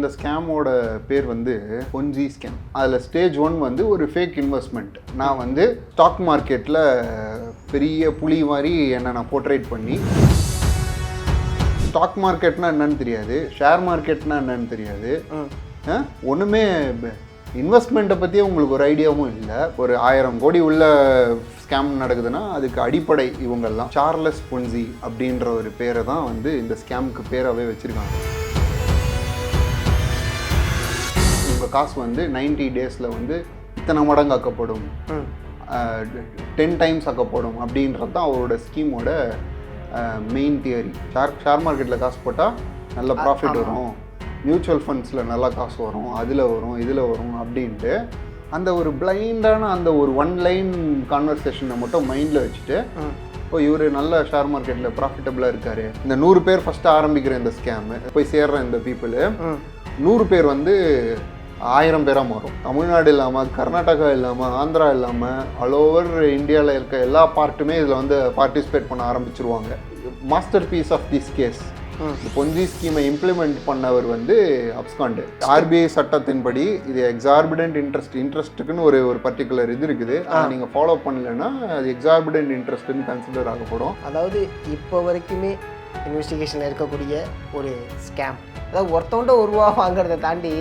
இந்த ஸ்கேமோட பேர் வந்து பொன்சி ஸ்கேம். அதில் ஸ்டேஜ் 1 வந்து ஒரு ஃபேக் இன்வெஸ்ட்மெண்ட். நான் வந்து ஸ்டாக் மார்க்கெட்டில் பெரிய புலி மாதிரி என்னை நான் போர்ட்ரேட் பண்ணி, ஸ்டாக் மார்க்கெட்னா என்னன்னு தெரியாது, ஷேர் மார்க்கெட்னா என்னன்னு தெரியாது, ஒன்றுமே இன்வெஸ்ட்மெண்ட்டை பற்றியே உங்களுக்கு ஒரு ஐடியாவும் இல்லை. ஒரு 1000 கோடி உள்ள ஸ்கேம் நடக்குதுன்னா அதுக்கு அடிப்படை இவங்கெல்லாம். சார்லஸ் பொன்சி அப்படின்ற ஒரு பேரை தான் வந்து இந்த ஸ்கேமுக்கு பேராகவே வச்சுருக்காங்க. உங்கள் காசு வந்து 90 டேஸில் வந்து இத்தனை மடங்கு ஆக்கப்படும், 10 டைம்ஸ் ஆக்கப்படும் அப்படின்றது தான் அவரோட ஸ்கீமோட மெயின் தியரி. ஷேர் மார்க்கெட்டில் காசு போட்டால் நல்ல ப்ராஃபிட் வரும், மியூச்சுவல் ஃபண்ட்ஸில் நல்லா காசு வரும், அதில் வரும் இதில் வரும் அப்படின்ட்டு அந்த ஒரு பிளைண்டான அந்த ஒரு 1 லைன் கான்வர்சேஷனை மட்டும் மைண்டில் வச்சுட்டு, இப்போ இவர் நல்ல ஷேர் மார்க்கெட்டில் ப்ராஃபிட்டபுளாக இருக்கார், இந்த 100 பேர் ஃபஸ்ட்டு ஆரம்பிக்கிற இந்த ஸ்கேமு போய் சேர்ற இந்த பீப்புளு 100 பேர் வந்து 1000 பேராக மாறும். தமிழ்நாடு இல்லாமல், கர்நாடகா இல்லாமல், ஆந்திரா இல்லாமல், ஆல் ஓவர் இந்தியாவில் இருக்க எல்லா பார்ட்டுமே இதில் வந்து பார்ட்டிசிபேட் பண்ண ஆரம்பிச்சிருவாங்க. Master piece of this case, Ponzi ஸ்கீமை இம்ப்ளிமெண்ட் பண்ணவர் வந்து அப்ஸ்காண்டு. ஆர்பிஐ சட்டத்தின்படி இது எக்ஸார்பிடன்ட் இன்ட்ரெஸ்ட்டுக்குன்னு ஒரு பர்டிகுலர் இது இருக்குது. அதை நீங்கள் ஃபாலோ பண்ணலைன்னா அது எக்ஸார்பிடன்ட் இன்ட்ரெஸ்ட்டுன்னு கன்சிடர் ஆகப்படும். அதாவது இப்போ வரைக்குமே இன்வெஸ்டிகேஷனில் இருக்கக்கூடிய ஒரு ஸ்கேம், அதாவது ஒருத்தவன்ட்ட ₹1 வாங்குறதை தாண்டி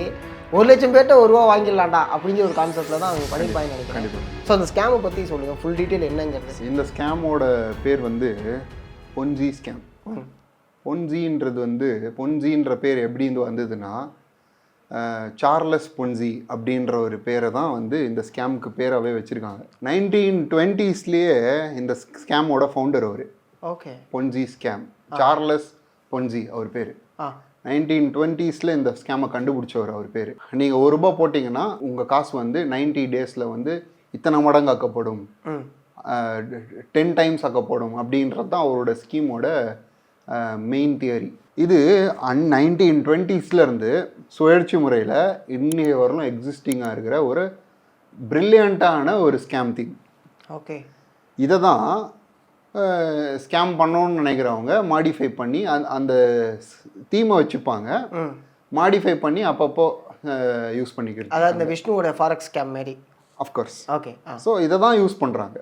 1 லட்சம் பேர்ட்ட ₹1 வாங்கிடலாம்டா அப்படிங்கிற ஒரு கான்செப்டில் தான் அவங்க பண்ணிப்பாங்க நினைக்கிறேன். ஸோ அந்த ஸ்கேமை பற்றி சொல்லுங்கள், ஃபுல் டீட்டெயில் என்னங்கிறது. இந்த ஸ்கேமோட பேர் வந்து பொன்சி ஸ்கேம். பொன்சின்றது வந்து, பொன்சின்ற பேர் எப்படி வந்ததுன்னா, சார்லஸ் பொன்சி அப்படின்ற ஒரு பேரை தான் வந்து இந்த ஸ்கேமுக்கு பேராகவே வச்சுருக்காங்க. 1920ஸ்லேயே இந்த ஸ்கேமோட ஃபவுண்டர் அவர். Okay. Ponzi scam, Charles Ponzi அவர் பேர். 1920ஸ்ல இந்த ஸ்கேமை கண்டுபிடிச்சவர் அவர் பேர். நீங்கள் ₹1 போட்டிங்கன்னா உங்கள் காசு வந்து 90 டேஸில் வந்து இத்தனை மடங்கு ஆக்கப்படும், 10 டைம்ஸ் ஆக்கப்படும் அப்படின்றது தான் அவரோட ஸ்கீமோட மெயின் தியரி. இது 1920ஸ்லேருந்து சுழற்சி முறையில் இன்னைய வரலும் எக்ஸிஸ்டிங்காக இருக்கிற ஒரு பிரில்லியண்ட்டான ஒரு ஸ்கேம் தீம். ஓகே. இதை தான் ஸ்கேம் பண்ணணும்னு நினைக்கிறவங்க மாடிஃபை பண்ணி அந்த தீமை வச்சுப்பாங்க, மாடிஃபை பண்ணி அப்பப்போ யூஸ் பண்ணிக்கிறது. அதாவது இந்த விஷ்ணுவோட ஃபாரெக்ஸ் ஸ்கேம் மாரி. அஃப்கோர்ஸ். ஓகே. ஸோ இதை தான் யூஸ் பண்ணுறாங்க.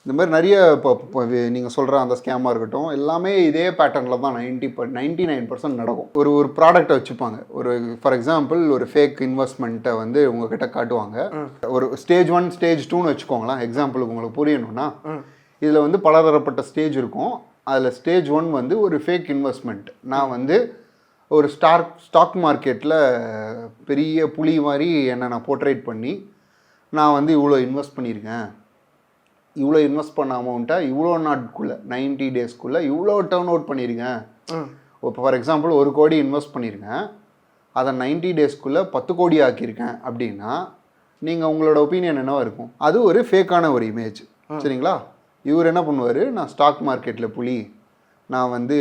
இந்த மாதிரி நிறைய இப்போ நீங்கள் சொல்கிற அந்த ஸ்கேமாக இருக்கட்டும், எல்லாமே இதே பேட்டர்னில் தான் 99% நடக்கும். ஒரு ப்ராடக்டை வச்சுப்பாங்க. ஒரு ஃபார் எக்ஸாம்பிள் ஒரு ஃபேக் இன்வெஸ்ட்மெண்ட்டை வந்து உங்ககிட்ட காட்டுவாங்க. ஒரு ஸ்டேஜ் 1 ஸ்டேஜ் 2ன்னு வச்சுக்கோங்களேன், எக்ஸாம்பிளுக்கு உங்களுக்கு புரியணும்னா. இதில் வந்து பலதரப்பட்ட ஸ்டேஜ் இருக்கும். அதில் ஸ்டேஜ் 1 வந்து ஒரு ஃபேக் இன்வெஸ்ட்மெண்ட். நான் வந்து ஒரு ஸ்டாக் மார்க்கெட்டில் பெரிய புலி மாதிரி என்னை நான் போர்ட்ரேட் பண்ணி, நான் வந்து இவ்வளோ இன்வெஸ்ட் பண்ணியிருக்கேன், இவ்வளோ இன்வெஸ்ட் பண்ண அமௌண்ட்டை இவ்வளோ நாட்குள்ளே 90 டேஸ்க்குள்ளே இவ்வளோ டர்ன் அவுட் பண்ணியிருக்கேன். இப்போ ஃபார் எக்ஸாம்பிள் 1 கோடி இன்வெஸ்ட் பண்ணியிருக்கேன், அதை 90 டேஸ்க்குள்ளே 10 கோடி ஆக்கியிருக்கேன் அப்படின்னா நீங்கள் உங்களோட ஒப்பீனியன் என்னவாக இருக்கும்? அது ஒரு ஃபேக்கான ஒரு இமேஜ். சரிங்களா? இவர் என்ன பண்ணுவார், நான் ஸ்டாக் மார்க்கெட்டில் புலி, நான் வந்து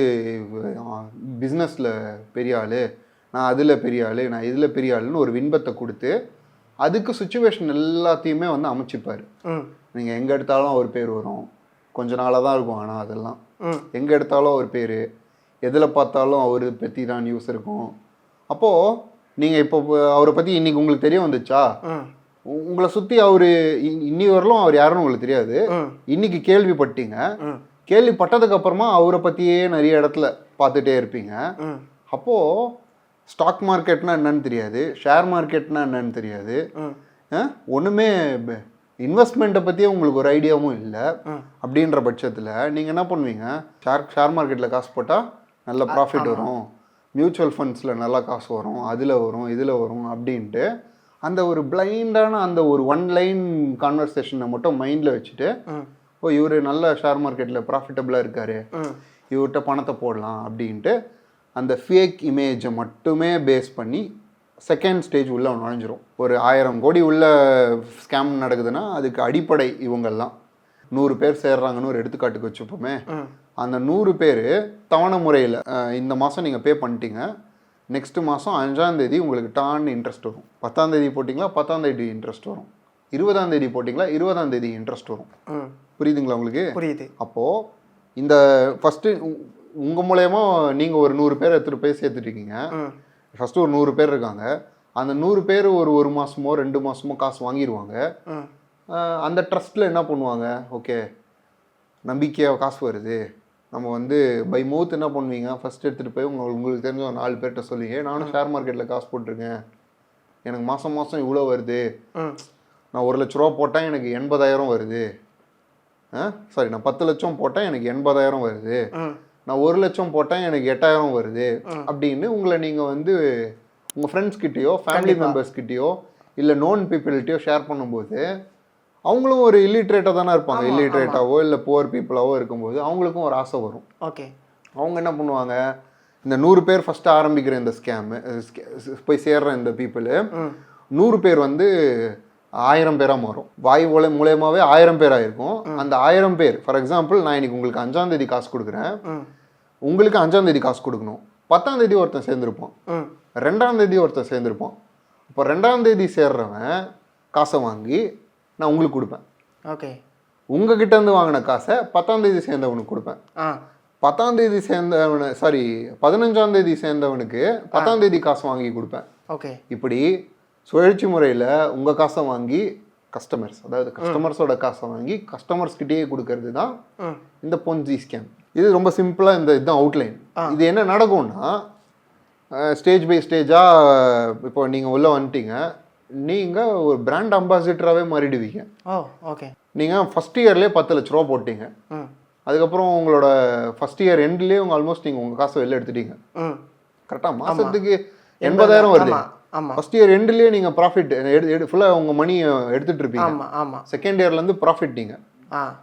பிஸ்னஸில் பெரிய ஆள், நான் அதில் பெரிய ஆள், நான் இதில் பெரிய ஆளுன்னு ஒரு வின்பத்தை கொடுத்து அதுக்கு சுச்சுவேஷன் எல்லாத்தையுமே வந்து அமைச்சிப்பார். நீங்கள் எங்கே எடுத்தாலும் அவர் பேர் வரும், கொஞ்ச நாளாக தான் இருக்கும், ஆனால் அதெல்லாம் எங்கே எடுத்தாலும் அவர் பேர், எதில் பார்த்தாலும் அவர் பற்றி தான் நியூஸ் இருக்கும். அப்போது நீங்கள் இப்போ அவரை பற்றி இன்றைக்கி உங்களுக்கு தெரிய வந்துச்சா, உங்களை சுற்றி அவர் இன்னி வரலும் அவர் யாருன்னு உங்களுக்கு தெரியாது, இன்னைக்கு கேள்விப்பட்டீங்க, கேள்விப்பட்டதுக்கப்புறமா அவரை பற்றியே நிறைய இடத்துல பார்த்துட்டே இருப்பீங்க. அப்போது ஸ்டாக் மார்க்கெட்னா என்னன்னு தெரியாது, ஷேர் மார்க்கெட்னா என்னன்னு தெரியாது, ஒன்றுமே இன்வெஸ்ட்மெண்ட்டை பற்றியே உங்களுக்கு ஒரு ஐடியாவும் இல்லை. அப்படின்ற பட்சத்தில் நீங்கள் என்ன பண்ணுவீங்க, ஷேர் மார்க்கெட்டில் காசு போட்டால் நல்ல ப்ராஃபிட் வரும், மியூச்சுவல் ஃபண்ட்ஸில் நல்லா காசு வரும், அதில் வரும் இதில் வரும் அப்படின்ட்டு அந்த ஒரு பிளைண்டான அந்த ஒரு 1 லைன் கான்வர்சேஷனை மட்டும் மைண்டில் வச்சுட்டு, ஓ இவர் நல்ல ஷேர் மார்க்கெட்டில் ப்ராஃபிட்டபுளாக இருக்கார், இவர்கிட்ட பணத்தை போடலாம் அப்படின்ட்டு அந்த ஃபேக் இமேஜை மட்டுமே பேஸ் பண்ணி செகண்ட் ஸ்டேஜ் உள்ள நுழைஞ்சிரும். ஒரு 1000 கோடி உள்ள ஸ்கேம் நடக்குதுன்னா அதுக்கு அடிப்படை இவங்கெல்லாம். 100 பேர் சேர்றாங்கன்னு ஒரு எடுத்துக்காட்டுக்கு வச்சுப்போமே, அந்த 100 பேர் தவணை முறையில் இந்த மாதம் நீங்கள் பே பண்ணிட்டீங்க, நெக்ஸ்ட் மாதம் 5ஆம் தேதி உங்களுக்கு டான்னு இன்ட்ரெஸ்ட் வரும். 10ஆம் தேதி போட்டிங்களா 10ஆம் தேதி இன்ட்ரெஸ்ட் வரும், 20ஆம் தேதி போட்டிங்களா 20ஆம் தேதி இன்ட்ரெஸ்ட் வரும். புரியுதுங்களா உங்களுக்கு? புரியுது. அப்போது இந்த ஃபஸ்ட்டு உங்கள் மூலயமா நீங்கள் ஒரு 100 பேர் எடுத்துகிட்டு போய் சேர்த்துட்ருக்கீங்க, ஃபஸ்ட்டு ஒரு 100 பேர் இருக்காங்க. அந்த 100 பேர் ஒரு மாதமோ 2 மாதமோ காசு வாங்கிடுவாங்க. அந்த ட்ரஸ்ட்டில் என்ன பண்ணுவாங்க, ஓகே நம்பிக்கையாக காசு வருது, நம்ம வந்து பை மவுத் என்ன பண்ணுவீங்க, ஃபஸ்ட் எடுத்துகிட்டு போய் உங்களுக்கு தெரிஞ்ச ஒரு 4 பேர்கிட்ட சொல்லுவீங்க, நானும் ஷேர் மார்க்கெட்டில் காசு போட்டிருக்கேன், எனக்கு மாதம் இவ்வளோ வருது, நான் 1 லட்ச ரூபா போட்டேன் எனக்கு 80,000 வருது, சாரி நான் 10 லட்சம் போட்டேன் எனக்கு 80,000 வருது, நான் 1 லட்சம் போட்டேன் எனக்கு 8,000 வருது அப்படின்னு உங்களை நீங்கள் வந்து உங்கள் ஃப்ரெண்ட்ஸ்கிட்டயோ ஃபேமிலி மெம்பர்ஸ்கிட்டயோ இல்லை நோன் பீப்புள்கிட்டயோ ஷேர் பண்ணும்போது அவங்களும் ஒரு இல்லிட்ரேட்டாக தானே இருப்பாங்க. இல்லிட்ரேட்டாவோ இல்லை புவர் பீப்புளாவோ இருக்கும்போது அவங்களுக்கும் ஒரு ஆசை வரும். ஓகே, அவங்க என்ன பண்ணுவாங்க, இந்த 100 பேர் ஃபஸ்ட்டு ஆரம்பிக்கிற இந்த ஸ்கேமு போய் சேர்ற இந்த பீப்புளு 100 பேர் வந்து 1000 பேராக மாறும். வாய் மூலயமாவே 1000 பேர் ஆயிருக்கும். அந்த 1000 பேர், ஃபார் எக்ஸாம்பிள் நான் இன்னைக்கு உங்களுக்கு 5ஆம் தேதி காசு கொடுக்குறேன், உங்களுக்கு 5ஆம் தேதி காசு கொடுக்கணும். 10ஆம் தேதி ஒருத்தன் சேர்ந்துருப்பான், 2ஆம் தேதி ஒருத்தன் சேர்ந்துருப்பான். இப்போ 2ஆம் தேதி சேர்றவன் காசை வாங்கி நான் உங்களுக்கு கொடுப்பேன். ஓகே, உங்ககிட்ட இருந்து வாங்கின காசை 10ஆம் தேதி சேர்ந்தவனுக்கு கொடுப்பேன். 10ஆம் தேதி சேர்ந்தவனை, சாரி 15ஆம் தேதி சேர்ந்தவனுக்கு 10ஆம் தேதி காசு வாங்கி கொடுப்பேன். ஓகே, இப்படி சுழற்சி முறையில் உங்கள் காசை வாங்கி கஸ்டமர்ஸ், அதாவது கஸ்டமர்ஸோட காசை வாங்கி கஸ்டமர்ஸ்கிட்டயே கொடுக்கறது தான் இந்த பொன்சி ஸ்கேம். இது ரொம்ப சிம்பிளாக இதுதான் அவுட்லைன். இது என்ன நடக்கும்னா, ஸ்டேஜ் பை ஸ்டேஜாக இப்போ நீங்கள் உள்ளே வந்துட்டீங்க, நீங்கள் ஒரு பிராண்ட் அம்பாசிடராகவே மாறிடுவீங்க. ஓகே, நீங்கள் ஃபஸ்ட் இயர்லேயே 10 லட்ச ரூபா போட்டீங்க, அதுக்கப்புறம் உங்களோட ஃபஸ்ட் இயர் எண்ட்லேயே ஆல்மோஸ்ட் நீங்கள் உங்கள் காசை வெளில எடுத்துட்டீங்க. கரெக்டாக மாதத்துக்கு 80,000 வருது. ஃபர்ஸ்ட் இயர் எண்ட்லேயே நீங்கள் ப்ராஃபிட் ஃபுல்லாக உங்கள் மணி எடுத்துகிட்டு இருப்பீங்க. செகண்ட் இயர்லேருந்து ப்ராஃபிட் நீங்கள்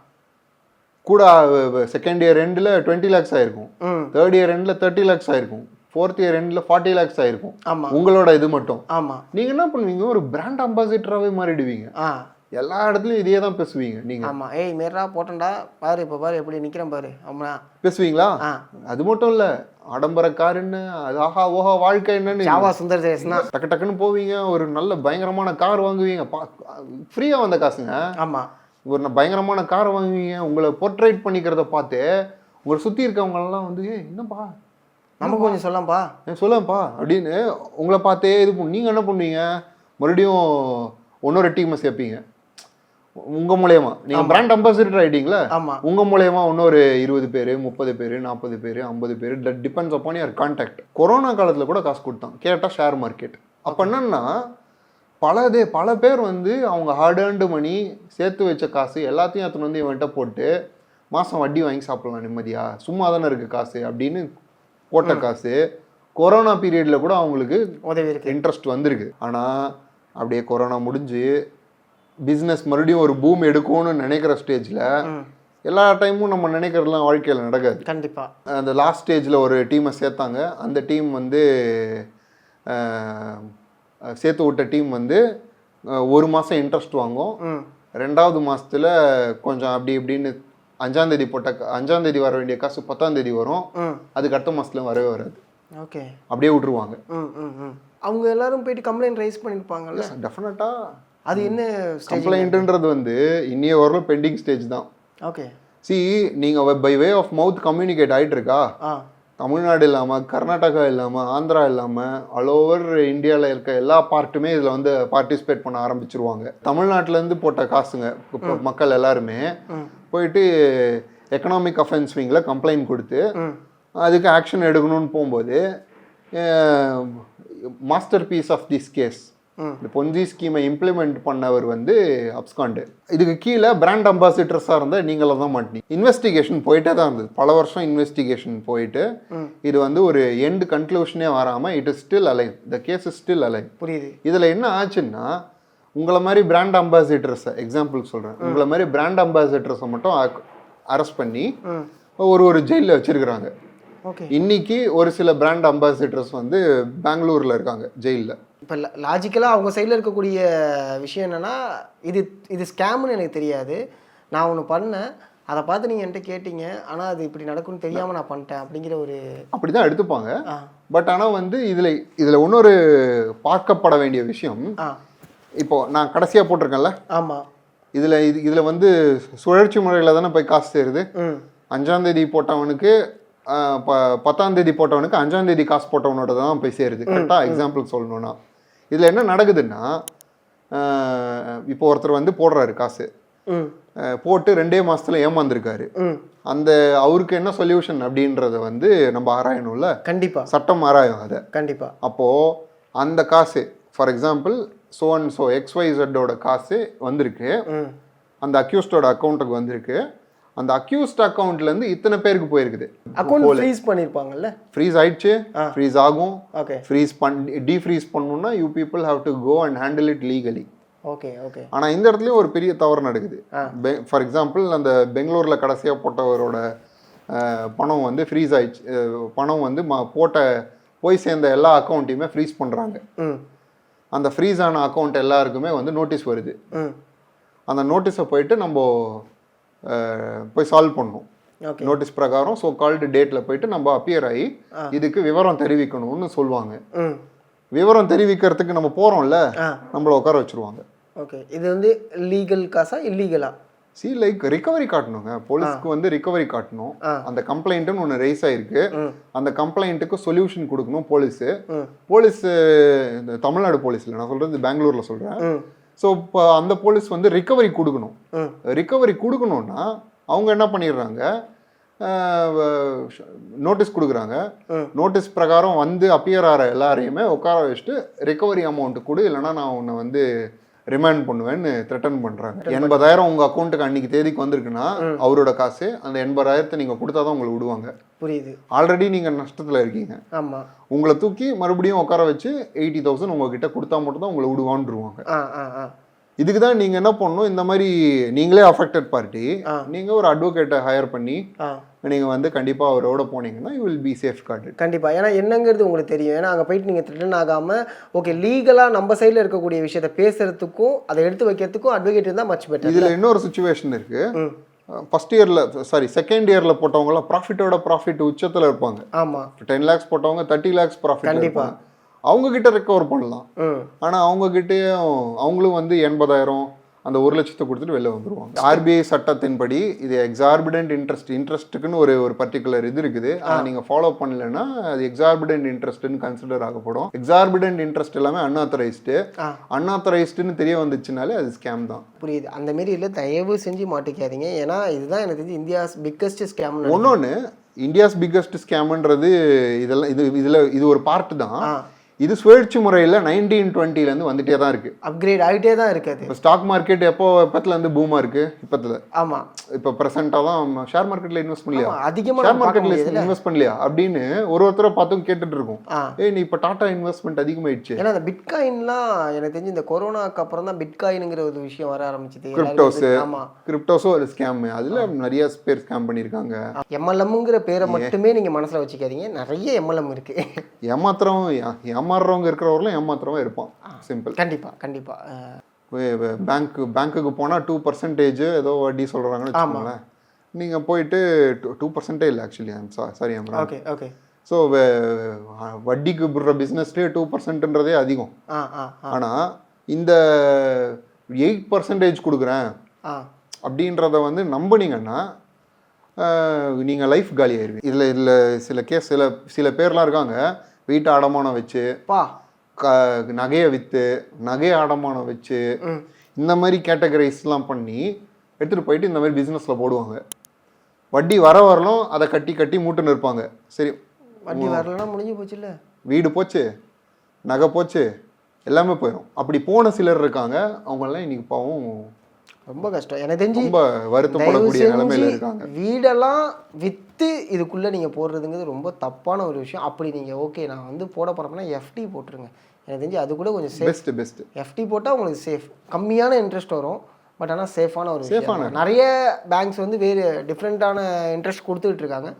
கூட செகண்ட் இயர் எண்டில் 20 lakhs ஆயிருக்கும், தேர்ட் இயர் எண்டில் 30 lakhs ஆயிருக்கும், ஃபோர்த் இயர் எண்டில் 40 lakhs ஆயிருக்கும் உங்களோட இது மட்டும். நீங்கள் என்ன பண்ணுவீங்க, ஒரு பிராண்ட் அம்பாசிடராகவே மாறிடுவீங்க. எல்லா இடத்துலையும் இதே தான் பேசுவீங்க நீங்கள். ஆமாம், ஏய் மேரா போட்டேன்டா பாரு, இப்போ பாரு எப்படி நிற்கிறேன் பாரு, ஆமா பேசுவீங்களா? அது மட்டும் இல்லை, ஆடம்பர காருன்னு அது ஆஹா ஓஹா வாழ்க்கை என்னன்னு ஜாவா சுந்தர் தேசனா டக்கு டக்குன்னு போவீங்க, ஒரு நல்ல பயங்கரமான கார் வாங்குவீங்க, ஃப்ரீயாக வந்த காசுங்க. ஆமாம், ஒரு பயங்கரமான காரை வாங்குவீங்க, உங்களை போர்ட்ரேட் பண்ணிக்கிறத பார்த்து உங்களை சுற்றி இருக்கவங்களெல்லாம் வந்து என்னப்பா நமக்கு கொஞ்சம் சொல்லப்பா சொல்லப்பா அப்படின்னு உங்களை பார்த்தே இது நீங்கள் என்ன பண்ணுவீங்க, மறுபடியும் இன்னொரு டீமை சேர்ப்பீங்க. உங்கள் மூலயமா நீங்கள் பிராண்ட் அம்பாசிடர் ஆகிட்டீங்களா, உங்கள் மூலயமா இன்னொரு 20 பேர் 30 பேர் 40 பேர் 50 பேர், that depends upon your contact. Corona காலத்தில் கூட காசு கொடுத்தான், கேட்டால் ஷேர் மார்க்கெட். அப்போ என்னன்னா பல பேர் வந்து அவங்க ஹார்ட் ஏர்ன்டு மணி சேர்த்து வச்ச காசு எல்லாத்தையும் எடுத்துன்னு வந்து இவன்கிட்ட போட்டு மாதம் வட்டி வாங்கி சாப்பிடலாம் நிம்மதியாக, சும்மா தானே இருக்குது காசு அப்படின்னு போட்ட காசு கொரோனா பீரியடில் கூட அவங்களுக்கு உதவி இருக்கு, இன்ட்ரெஸ்ட் வந்திருக்கு. ஆனால் அப்படியே கொரோனா முடிஞ்சு பிஸ்னஸ் மறுபடியும் ஒரு பூம் எடுக்கும்னு நினைக்கிற ஸ்டேஜில் எல்லா டைமும் நம்ம நினைக்கிறதுலாம் வாழ்க்கையில் நடக்காது. கண்டிப்பாக அந்த லாஸ்ட் ஸ்டேஜில் ஒரு டீமை சேர்த்தாங்க. அந்த டீம் வந்து சேர்த்து விட்ட டீம் வந்து 1 மாதம் இன்ட்ரெஸ்ட் வாங்கும், 2வது மாதத்தில் கொஞ்சம் அப்படி இப்படின்னு 5ஆம் தேதி போட்ட 5ஆம் தேதி வர வேண்டிய காசு 10ஆம் தேதி வரும், அதுக்கு அடுத்த மாதத்துல வரவே வராது. ஓகே, அப்படியே விட்டுருவாங்க. அவங்க எல்லாரும் போயிட்டு கம்ப்ளைண்ட் ரைஸ் பண்ணியிருப்பாங்கல்ல? டெஃபினட்டாக. அது என்ன கம்ப்ளைண்ட்டுன்றது வந்து இன்னைய வரலும் பெண்டிங் ஸ்டேஜ் தான். ஓகே, சி நீங்கள் by way of mouth communicate ஆகிட்டு இருக்கா, தமிழ்நாடு இல்லாமல் கர்நாடகா இல்லாமல் ஆந்திரா இல்லாமல் ஆல் ஓவர் இந்தியாவில் இருக்க எல்லா பார்ட்டுமே இதில் வந்து பார்ட்டிசிபேட் பண்ண ஆரம்பிச்சிருவாங்க. தமிழ்நாட்டிலேருந்து போட்ட காசுங்க இப்போ மக்கள் எல்லாருமே போயிட்டு எக்கனாமிக் அஃபென்ஸ் விங்கில் கம்ப்ளைண்ட் கொடுத்து அதுக்கு ஆக்ஷன் எடுக்கணும்னு போகும்போது master piece of this case இந்த பொன்சி ஸ்கீமை இம்ப்ளிமெண்ட் பண்ணவர் வந்து அப்ஸ்காண்டு. இதுக்கு கீழே பிராண்ட் அம்பாசிடர்ஸாக இருந்தால் நீங்களும் தான் மாட்டீங்க. இன்வெஸ்டிகேஷன் போயிட்டே தான் இருந்தது, பல வருஷம் இன்வெஸ்டிகேஷன் போயிட்டு இது வந்து ஒரு எண்ட் கன்க்ளூஷனே வராமல் it is still alive, the case is still alive. புரியுது. இதில் என்ன ஆச்சுன்னா, உங்களை மாதிரி பிராண்ட் அம்பாசிடர்ஸை எக்ஸாம்பிளுக்கு சொல்கிறேன், உங்களை மாதிரி பிராண்ட் அம்பாசிடர்ஸை மட்டும் அரெஸ்ட் பண்ணி ஒரு ஜெயிலில் வச்சிருக்கிறாங்க. இன்னைக்கு ஒரு சில பிராண்ட் அம்பாசிடர்ஸ் வந்து பெங்களூரில் இருக்காங்க ஜெயிலில். இப்போ லாஜிக்கலாக அவங்க சைடில் இருக்கக்கூடிய விஷயம் என்னென்னா, இது ஸ்கேம்னு எனக்கு தெரியாது, நான் ஒன்று பண்ணேன், அதை பார்த்து நீங்கள் என்கிட்ட கேட்டீங்க, ஆனால் அது இப்படி நடக்கும்னு தெரியாமல் நான் பண்ணிட்டேன் அப்படிங்கிற ஒரு அப்படி தான் எடுத்துப்பாங்க. பட் ஆனால் வந்து இதில் இன்னொரு பார்க்கப்பட வேண்டிய விஷயம், இப்போது நான் கடைசியாக போட்டிருக்கேன்ல, ஆமாம், இதில் வந்து சுழற்சி முறையில் தானே போய் காசு சேருது. 5ஆம் தேதி போட்டவனுக்கு 10ஆம் தேதி போட்டவனுக்கு 5ஆம் தேதி காசு போட்டவனோட தான் போய் சேருது. கரெக்டாக எக்ஸாம்பிள் சொல்லணும்னா இதில் என்ன நடக்குதுன்னா, இப்போ ஒருத்தர் வந்து போடுறாரு காசு, போட்டு 2 மாசத்துல ஏமாந்துருக்காரு. அந்த அவருக்கு என்ன சொல்யூஷன் அப்படின்றத வந்து நம்ம ஆராயணும்ல. கண்டிப்பா சட்டம் ஆராயும் அதை. கண்டிப்பா. அப்போ அந்த காசு for example so and so XYZோட காசு வந்திருக்கு, அந்த அக்யூஸ்டோட அக்கௌண்ட்டுக்கு வந்திருக்கு. அந்த அக்யூஸ்ட் அக்கௌண்ட்ல இருந்து இத்தனை பேருக்கு போயிருக்குது. அக்கௌண்ட் ஃப்ரீஸ் பண்ணிருப்பாங்கல்ல. ஃப்ரீஸ் ஆயிடுச்சு, ஃப்ரீஸ் ஆகும். ஓகே. ஃப்ரீஸ் டீஃப்ரீஸ் பண்ணனும்னா you people have to go and handle it legally. Okay okay. ஆனா இந்த இடத்துலயும் ஒரு பெரிய தவறு நடக்குது. ஃபார் எக்ஸாம்பிள் அந்த பெங்களூர்ல கடைசியா போட்டவரோட பணம் வந்து ஃப்ரீஸ் ஆயிடுச்சு. பணம் வந்து போய் சேர்ந்த எல்லா அக்கௌண்ட்டையுமே ஃப்ரீஸ் பண்றாங்க. அந்த ஃப்ரீஸ் ஆன அக்கௌண்ட் எல்லாருக்குமே வந்து நோட்டீஸ் வருது. அந்த நோட்டீஸை போயிட்டு நம்ம போய் சால்வ் பண்ணணும். நோட்டீஸ் பிரகாரம் ஸோ கால்டு டேட்ல போயிட்டு நம்ம அப்பியர் ஆகி இதுக்கு விவரம் தெரிவிக்கணும்னு சொல்லுவாங்க. விவரம் தெரிவிக்கிறதுக்கு நம்ம போறோம்ல, நம்மள உட்கார வச்சிருவாங்க. ஓகே. இது வந்து லீகல் காசா இல்லீகலா? லைக் ரிகவரி காட்டணுங்க. போலீஸ்க்கு வந்து ரிகவரி காட்டணும். அந்த கம்ப்ளைண்ட்னு ஒன்று ரைஸ் ஆயிருக்கு, அந்த கம்ப்ளைண்ட்டுக்கு சொல்யூஷன் கொடுக்கணும் போலீஸ். இந்த தமிழ்நாடு போலீஸ் இல்லை, நான் சொல்றது பெங்களூர்ல சொல்றேன். ஸோ இப்போ அந்த போலீஸ் வந்து ரிகவரி கொடுக்கணும். ரிகவரி கொடுக்கணும்னா அவங்க என்ன பண்ணிடுறாங்க, நோட்டீஸ் கொடுக்குறாங்க. நோட்டீஸ் பிரகாரம் வந்து அப்பியர் ஆகிற எல்லாரையுமே உட்கார வச்சுட்டு ரிகவரி அமௌண்ட் கொடு, இல்லைன்னா நான் உன்னை வந்து ரிமைண்ட் பண்ணுவேன்னு த்ரெட்டன் பண்றாங்க. 80,000 உங்க அக்கௌண்ட்டுக்கு அன்னைக்கு தேதிக்கு வந்திருக்குன்னா அவரோட காசு, அந்த 80,000 நீங்க கொடுத்தாதான் உங்களை விடுவாங்க. புரியுது. ஆல்ரெடி நீங்க நஷ்டத்துல இருக்கீங்க. ஆமா. உங்களை தூக்கி மறுபடியும் உட்கார வச்சு 80,000 உங்ககிட்ட கொடுத்தா மட்டும் தான் உங்களை விடுவான்ருவாங்க. இதுக்கு தான் நீங்க என்ன பண்ணணும், இந்த மாதிரி நீங்களே அஃபெக்டட் பார்ட்டி, நீங்க ஒரு அட்வொகேட்டை ஹையர் பண்ணி நீங்க வந்து கண்டிப்பா அவரோட போனீங்கன்னா you will be safe guarded. கண்டிப்பா. ஏன்னா என்னங்கிறது உங்களுக்கு தெரியும். ஏன்னா அங்கே போயிட்டு நீங்க த்ரெட்டன் ஆகாம ஓகே லீகலா நம்ம சைடில் இருக்கக்கூடிய விஷயத்த பேசுறதுக்கும் அதை எடுத்து வைக்கிறதுக்கும் அட்வொகேட் இருந்தால் மச் பெட்டர். இதுல இன்னொரு சுச்சுவேஷன் இருக்கு. செகண்ட் இயர்ல போட்டவங்களாம் ப்ராஃபிட் உச்சத்துல இருப்பாங்க. ஆமா. 10 lakhs போட்டவங்க 30 lakhs ப்ராஃபிட். கண்டிப்பா. அவங்க கிட்ட ரெக்கவர் பண்ணலாம். ஆனா அவங்க கிட்டேயும் அவங்களும் வந்து 80,000 அந்த 1 லட்சத்தை கொடுத்துட்டு வெளில வந்துருவாங்க. RBI சட்டத்தின்படி இது எக்ஸார்பிடன்ட் இன்ட்ரெஸ்ட்டுக்குன்னு ஒரு பர்டிகுலர் இது இருக்குது. அதை நீங்க ஃபாலோ பண்ணலன்னா அது எக்ஸார்பிடன்ட் இன்ட்ரெஸ்ட்னு கன்சிடர் ஆகப்படும். எக்ஸார்பிடன்ட் இன்ட்ரெஸ்ட் எல்லாமே அன்ஆத்தரைஸ்டுன்னு தெரிய வந்துச்சுனாலே அது ஸ்கேம் தான். புரியுது. அந்த மாரி இல்லை, தயவு செஞ்சு மாட்டிக்காதீங்க. ஏன்னா இதுதான் எனக்கு தெரிஞ்சு இந்தியாஸ் பிக்கஸ்ட் ஸ்கேம். ஒன்னொன்னு இந்தியாஸ் பிக்கஸ்ட் ஸ்கேம்ன்றது இதெல்லாம் இது ஒரு பார்ட் தான். இது சுழற்சி முறையில் 1920 வந்துட்டே தான் இருக்கு, அப்கிரேட் ஆகிட்டே தான் இருக்குது. இப்போ ஸ்டாக் மார்க்கெட் எப்பத்துல இருந்து பூமா இருக்கு இப்பத்துல. ஆமா. இப்போ ப்ரெசென்ட்டாக தான் ஷேர் மார்க்கெட்ல இன்வெஸ்ட் பண்ணலையா, அதிகமாக ஷேர் மார்க்கெட்ல இன்வெஸ்ட் பண்ணலையா அப்படின்னு ஒருத்தரை பார்த்தும் கேட்டுட்டு இருக்கோம். நீ இப்போ டாடா இன்வெஸ்ட்மெண்ட் அதிகமாயிடுச்சு. ஏன்னா அந்த பிட்காயின்லாம் எனக்கு தெரிஞ்சு இந்த கொரோனாக்கு அப்புறம் தான் பிட்காயின்ங்கிற ஒரு விஷயம் வர ஆரம்பிச்சது. கிரிப்டோஸும் ஒரு ஸ்கேம், அதுல நிறைய பேர் ஸ்கேம் பண்ணியிருக்காங்க. MLMங்கிற பேரை மட்டுமே நீங்க மனசுல வச்சுக்காதீங்க, நிறைய MLM இருக்கு. ஏமாறுறவங்க இருக்கிறவர்களும் ஏமாத்துறவங்க இருப்பான். சிம்பிள். கண்டிப்பா கண்டிப்பா. பேங்க்குக்கு போனால் 2% ஏதோ வட்டி சொல்கிறாங்கன்னு வச்சுக்கோங்களேன். நீங்கள் போயிட்டு 2% இல்லை actually, sorry okay okay. So வட்டிக்கு விடுற பிஸ்னஸ்லேயே 2%ன்றதே அதிகம். ஆனால் இந்த 8% கொடுக்குறேன் அப்படின்றத வந்து நம்பினீங்கன்னா நீங்கள் லைஃப் காலி ஆயிடுவீங்க. இதில் சில பேர்லாம் இருக்காங்க, வீட்டை அடமானம் வச்சு நகையை விற்று நகையை அடமானம் வச்சு இந்த மாதிரி கேட்டகரைஸ்லாம் பண்ணி எடுத்துகிட்டு போயிட்டு இந்த மாதிரி பிஸ்னஸில் போடுவாங்க. வட்டி வரலும் அதை கட்டி மூட்டுன்னு இருப்பாங்க. சரி, வட்டி வரலன்னா முடிஞ்சு போச்சு, இல்லை வீடு போச்சு, நகை போச்சு, எல்லாமே போயிடும். அப்படி போன சிலர் இருக்காங்க, அவங்கெல்லாம் இன்னைக்கு பாவம் ரொம்ப கஷ்டம். எனக்கு தெரிஞ்சு ரொம்ப வருத்தப்படக்கூடிய நிலைமையில இருக்காங்க. வீடெல்லாம் விற்று இதுக்குள்ளே நீங்கள் போடுறதுங்கிறது ரொம்ப தப்பான ஒரு விஷயம். அப்படி நீங்கள் ஓகே நான் வந்து போட போகிறோம்னா FD போட்டுருங்க. எனக்கு தெரிஞ்சு அது கூட கொஞ்சம் பெஸ்ட். FD போட்டால் உங்களுக்கு சேஃப், கம்மியான இன்ட்ரெஸ்ட் வரும். பட் ஆனால் சேஃபான ஒரு விஷயம். நிறைய பேங்க்ஸ் வந்து வேறு டிஃப்ரெண்ட்டான இன்ட்ரெஸ்ட் கொடுத்துட்டு இருக்காங்க.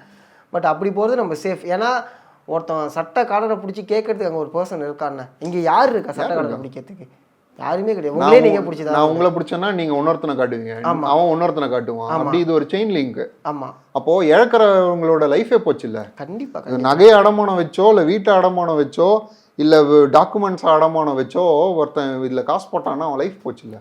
பட் அப்படி போகிறது நம்ம சேஃப். ஏன்னா ஒருத்தன் சட்ட காலரை பிடிச்சி கேட்கறதுக்கு அங்கே ஒரு பர்சன் இருக்கான்னு, இங்கே யார் இருக்கா சட்ட காலரை பிடிக்கிறதுக்கு? யாருமே கிடையாது. உங்களே நீங்க பிடிச்சதா, நான் உங்களை பிடிச்சேன்னா நீங்க இன்னொருத்தனை காட்டுவீங்க, அவன் இன்னொருத்தனை காட்டுவான். அப்படி இது ஒரு செயின் லிங்க். ஆமா. அப்போ இழக்கிறவங்களோட லைஃபே போச்சு இல்ல. கண்டிப்பா. நகையை அடமானம் வச்சோ இல்ல வீட்டை அடமானம் வச்சோ இல்ல டாக்குமெண்ட்ஸ் அடமானம் வச்சோ ஒருத்தன் இதுல காசு போட்டான்னா அவன் லைஃப் போச்சு இல்ல.